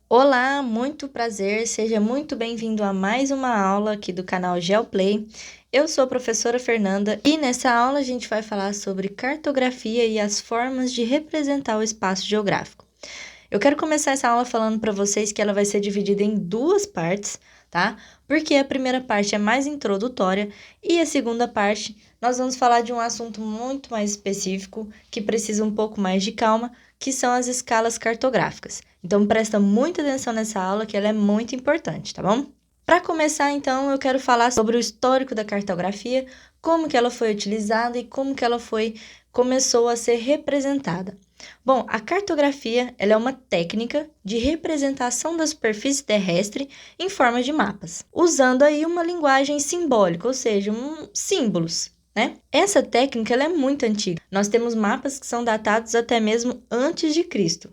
Olá, muito prazer, seja muito bem-vindo a mais uma aula aqui do canal GeoPlay. Eu sou a professora Fernanda e nessa aula a gente vai falar sobre cartografia e as formas de representar o espaço geográfico. Eu quero começar essa aula falando para vocês que ela vai ser dividida em duas partes, tá? Porque a primeira parte é mais introdutória e a segunda parte nós vamos falar de um assunto muito mais específico que precisa um pouco mais de calma, que são as escalas cartográficas. Então presta muita atenção nessa aula que ela é muito importante, tá bom? Para começar, então, eu quero falar sobre o histórico da cartografia, como que ela foi utilizada e como que ela começou a ser representada. Bom, a cartografia ela é uma técnica de representação da superfície terrestre em forma de mapas, usando aí uma linguagem simbólica, ou seja, símbolos, né? Essa técnica ela é muito antiga. Nós temos mapas que são datados até mesmo antes de Cristo,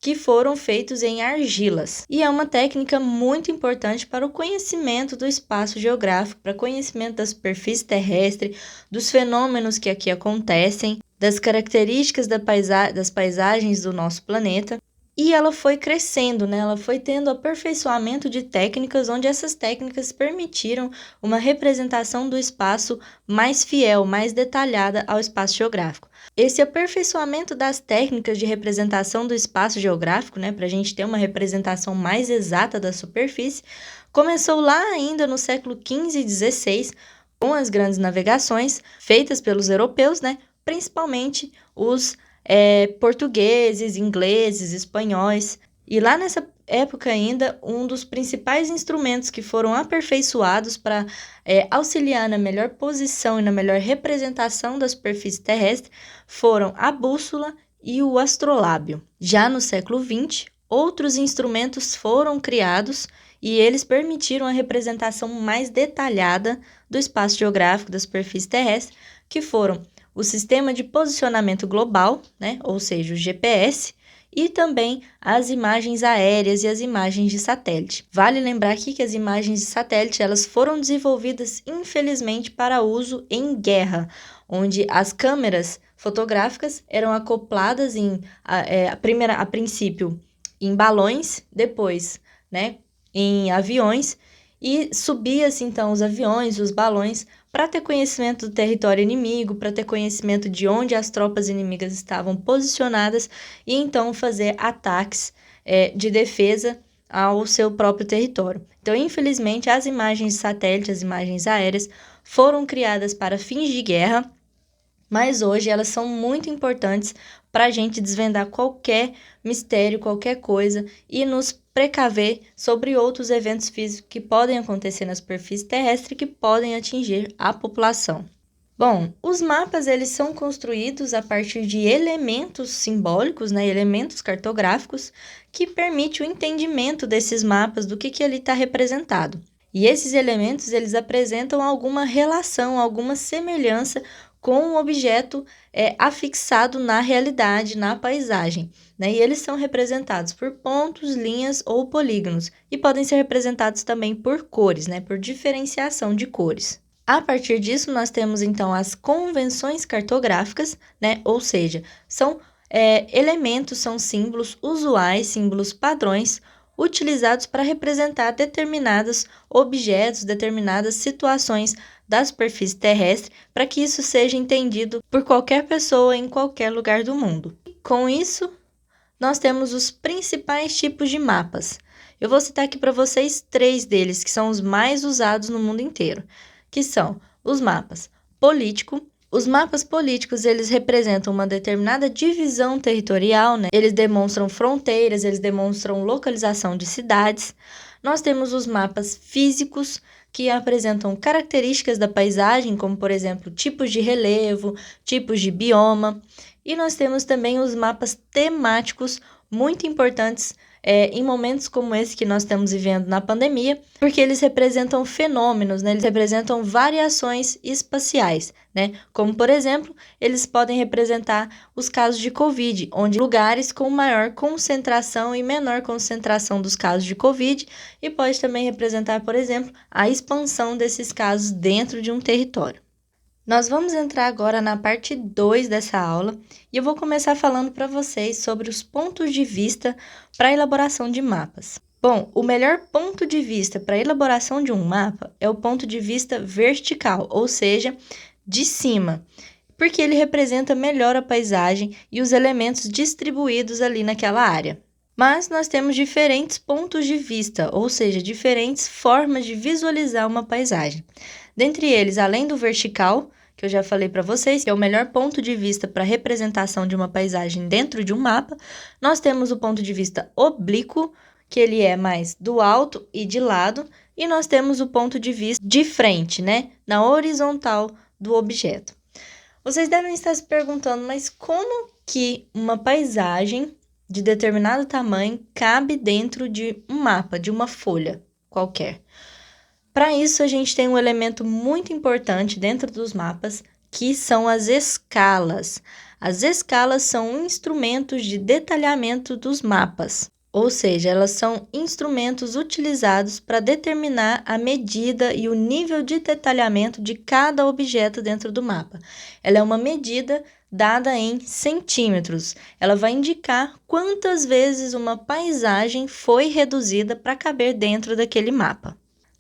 que foram feitos em argilas. E é uma técnica muito importante para o conhecimento do espaço geográfico, para o conhecimento da superfície terrestre, dos fenômenos que aqui acontecem, das características das paisagens do nosso planeta. E ela foi crescendo, né? Ela foi tendo aperfeiçoamento de técnicas, onde essas técnicas permitiram uma representação do espaço mais fiel, mais detalhada ao espaço geográfico. Esse aperfeiçoamento das técnicas de representação do espaço geográfico, né, para a gente ter uma representação mais exata da superfície, começou lá ainda no século XV e XVI, com as grandes navegações feitas pelos europeus, né, principalmente os portugueses, ingleses, espanhóis. E lá nessa época ainda, um dos principais instrumentos que foram aperfeiçoados para auxiliar na melhor posição e na melhor representação da superfície terrestre foram a bússola e o astrolábio. Já no século XX, outros instrumentos foram criados e eles permitiram a representação mais detalhada do espaço geográfico da superfície terrestre, que foram o Sistema de Posicionamento Global, né, ou seja, o GPS, e também as imagens aéreas e as imagens de satélite. Vale lembrar aqui que as imagens de satélite elas foram desenvolvidas, infelizmente, para uso em guerra, onde as câmeras fotográficas eram acopladas a princípio em balões, depois, né, em aviões, e subia-se então os aviões, os balões, para ter conhecimento do território inimigo, para ter conhecimento de onde as tropas inimigas estavam posicionadas e então fazer ataques de defesa ao seu próprio território. Então, infelizmente, as imagens de satélite, as imagens aéreas, foram criadas para fins de guerra, mas hoje elas são muito importantes para a gente desvendar qualquer mistério, qualquer coisa e nos precaver sobre outros eventos físicos que podem acontecer na superfície terrestre que podem atingir a população. Bom, os mapas eles são construídos a partir de elementos simbólicos, né, elementos cartográficos, que permite o entendimento desses mapas, do que ali está representado. E esses elementos eles apresentam alguma relação, alguma semelhança com o objeto afixado na realidade, na paisagem, né? E eles são representados por pontos, linhas ou polígonos, e podem ser representados também por cores, né? Por diferenciação de cores. A partir disso, nós temos então as convenções cartográficas, né? Ou seja, são elementos, são símbolos usuais, símbolos padrões, utilizados para representar determinados objetos, determinadas situações da superfície terrestre, para que isso seja entendido por qualquer pessoa em qualquer lugar do mundo. Com isso, nós temos os principais tipos de mapas. Eu vou citar aqui para vocês 3 deles, que são os mais usados no mundo inteiro, que são os mapas político. Os mapas políticos, eles representam uma determinada divisão territorial, né? Eles demonstram fronteiras, eles demonstram localização de cidades. Nós temos os mapas físicos, que apresentam características da paisagem, como, por exemplo, tipos de relevo, tipos de bioma. E nós temos também os mapas temáticos, muito importantes em momentos como esse que nós estamos vivendo na pandemia, porque eles representam fenômenos, né? Eles representam variações espaciais, né? Como, por exemplo, eles podem representar os casos de Covid, onde lugares com maior concentração e menor concentração dos casos de Covid, e pode também representar, por exemplo, a expansão desses casos dentro de um território. Nós vamos entrar agora na parte 2 dessa aula e eu vou começar falando para vocês sobre os pontos de vista para a elaboração de mapas. Bom, o melhor ponto de vista para a elaboração de um mapa é o ponto de vista vertical, ou seja, de cima, porque ele representa melhor a paisagem e os elementos distribuídos ali naquela área. Mas nós temos diferentes pontos de vista, ou seja, diferentes formas de visualizar uma paisagem. Dentre eles, além do vertical, que eu já falei para vocês, que é o melhor ponto de vista para a representação de uma paisagem dentro de um mapa, nós temos o ponto de vista oblíquo, que ele é mais do alto e de lado, e nós temos o ponto de vista de frente, né, na horizontal do objeto. Vocês devem estar se perguntando, mas como que uma paisagem de determinado tamanho cabe dentro de um mapa, de uma folha qualquer? Para isso, a gente tem um elemento muito importante dentro dos mapas, que são as escalas. As escalas são instrumentos de detalhamento dos mapas, ou seja, elas são instrumentos utilizados para determinar a medida e o nível de detalhamento de cada objeto dentro do mapa. Ela é uma medida dada em centímetros. Ela vai indicar quantas vezes uma paisagem foi reduzida para caber dentro daquele mapa.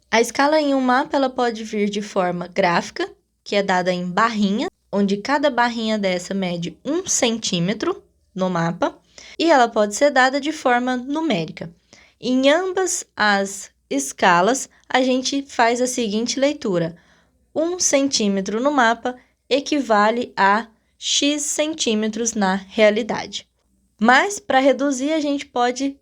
A escala em um mapa ela pode vir de forma gráfica, que é dada em barrinha, onde cada barrinha dessa mede 1 centímetro no mapa, e ela pode ser dada de forma numérica. Em ambas as escalas, a gente faz a seguinte leitura: 1 centímetro no mapa equivale a x centímetros na realidade. Mas, para reduzir, a gente pode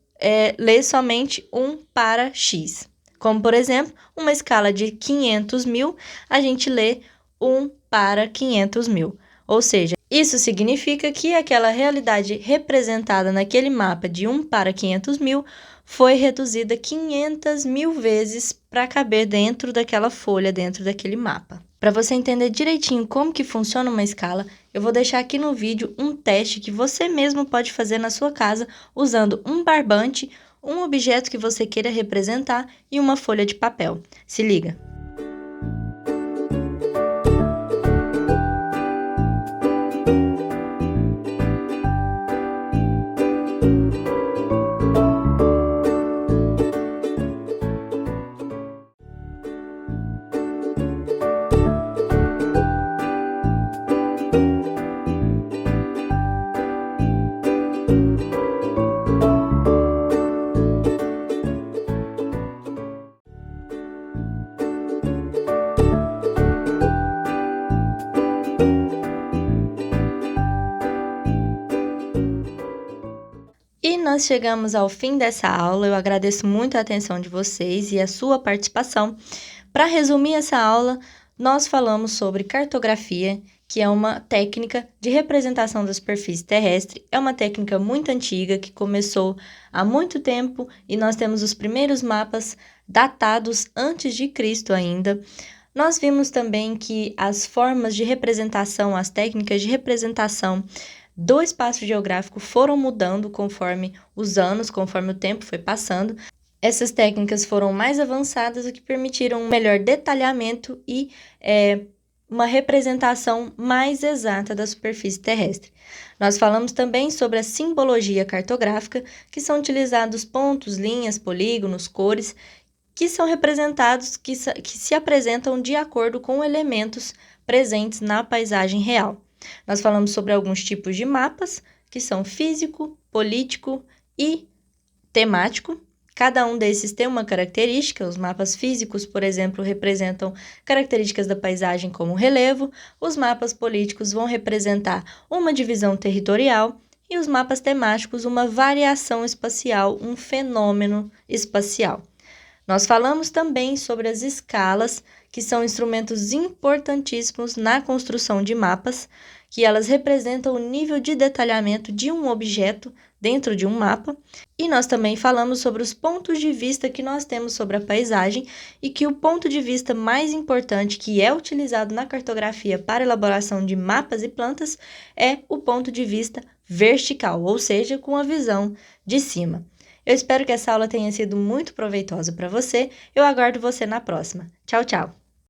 ler somente 1 para x. Como, por exemplo, uma escala de 500 mil, a gente lê 1 para 500 mil. Ou seja, isso significa que aquela realidade representada naquele mapa de 1 para 500 mil foi reduzida 500 mil vezes para caber dentro daquela folha, dentro daquele mapa. Para você entender direitinho como que funciona uma escala, eu vou deixar aqui no vídeo um teste que você mesmo pode fazer na sua casa usando um barbante, um objeto que você queira representar e uma folha de papel. Se liga! E nós chegamos ao fim dessa aula. Eu agradeço muito a atenção de vocês e a sua participação. Para resumir essa aula, nós falamos sobre cartografia, que é uma técnica de representação da superfície terrestre. É uma técnica muito antiga, que começou há muito tempo, e nós temos os primeiros mapas datados antes de Cristo ainda. Nós vimos também que as formas de representação, as técnicas de representação do espaço geográfico foram mudando conforme os anos, conforme o tempo foi passando. Essas técnicas foram mais avançadas, o que permitiram um melhor detalhamento e uma representação mais exata da superfície terrestre. Nós falamos também sobre a simbologia cartográfica, que são utilizados pontos, linhas, polígonos, cores, que são representados, que se apresentam de acordo com elementos presentes na paisagem real. Nós falamos sobre alguns tipos de mapas, que são físico, político e temático. Cada um desses tem uma característica. Os mapas físicos, por exemplo, representam características da paisagem como relevo. Os mapas políticos vão representar uma divisão territorial e os mapas temáticos uma variação espacial, um fenômeno espacial. Nós falamos também sobre as escalas, que são instrumentos importantíssimos na construção de mapas, que elas representam o nível de detalhamento de um objeto dentro de um mapa. E nós também falamos sobre os pontos de vista que nós temos sobre a paisagem e que o ponto de vista mais importante que é utilizado na cartografia para elaboração de mapas e plantas é o ponto de vista vertical, ou seja, com a visão de cima. Eu espero que essa aula tenha sido muito proveitosa para você. Eu aguardo você na próxima. Tchau, tchau!